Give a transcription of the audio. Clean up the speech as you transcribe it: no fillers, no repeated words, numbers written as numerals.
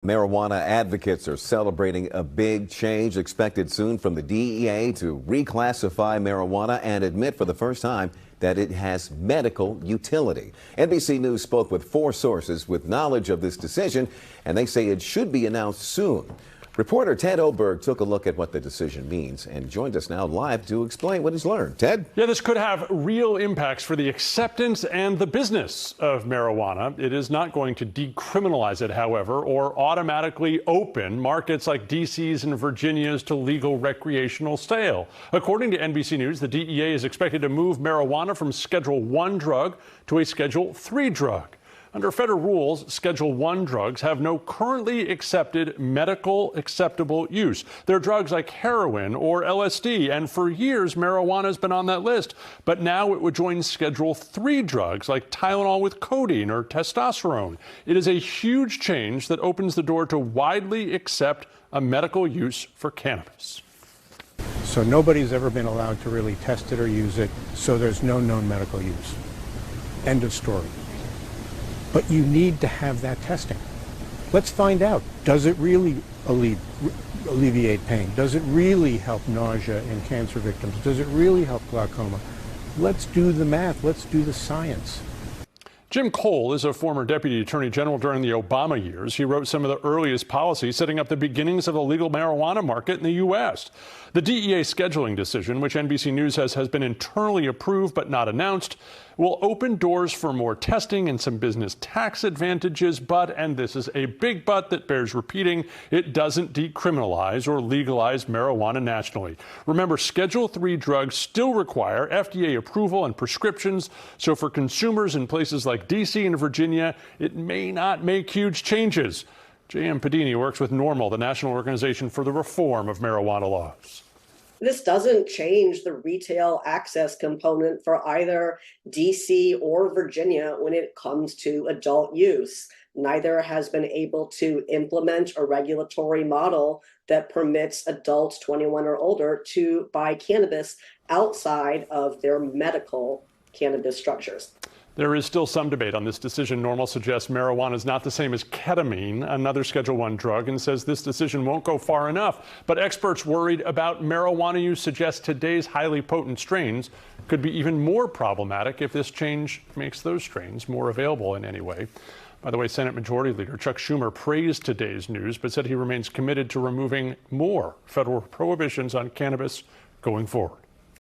Marijuana advocates are celebrating a big change expected soon from the DEA to reclassify marijuana and admit for the first time that it has medical utility. NBC News spoke with 4 sources with knowledge of this decision, and they say it should be announced soon. Reporter Ted Oberg took a look at what the decision means and joined us now live to explain what he's learned. Ted? Yeah, this could have real impacts for the acceptance and the business of marijuana. It is not going to decriminalize it, however, or automatically open markets like DC's and Virginia's to legal recreational sale. According to NBC News, the DEA is expected to move marijuana from Schedule 1 drug to a Schedule 3 drug. Under federal rules, Schedule 1 drugs have no currently accepted medical acceptable use. They're drugs like heroin or LSD, and for years, marijuana has been on that list. But now it would join Schedule 3 drugs like Tylenol with codeine or testosterone. It is a huge change that opens the door to widely accept a medical use for cannabis. So nobody's ever been allowed to really test it or use it, so there's no known medical use. End of story. But you need to have that testing. Let's find out, does it really alleviate pain? Does it really help nausea in cancer victims? Does it really help glaucoma? Let's do the math, let's do the science. Jim Cole is a former deputy attorney general during the Obama years. He wrote some of the earliest policies setting up the beginnings of the legal marijuana market in the U.S. The DEA scheduling decision, which NBC News says has been internally approved but not announced, will open doors for more testing and some business tax advantages. But, and this is a big but that bears repeating, it doesn't decriminalize or legalize marijuana nationally. Remember, Schedule 3 drugs still require FDA approval and prescriptions. So for consumers in places like D.C. and Virginia, it may not make huge changes. J.M. Padini works with NORML, the National Organization for the Reform of Marijuana Laws. This doesn't change the retail access component for either DC or Virginia when it comes to adult use. Neither has been able to implement a regulatory model that permits adults 21 or older to buy cannabis outside of their medical cannabis structures. There is still some debate on this decision. NORML suggests marijuana is not the same as ketamine, another Schedule 1 drug, and says this decision won't go far enough. But experts worried about marijuana use suggest today's highly potent strains could be even more problematic if this change makes those strains more available in any way. By the way, Senate Majority Leader Chuck Schumer praised today's news, but said he remains committed to removing more federal prohibitions on cannabis going forward.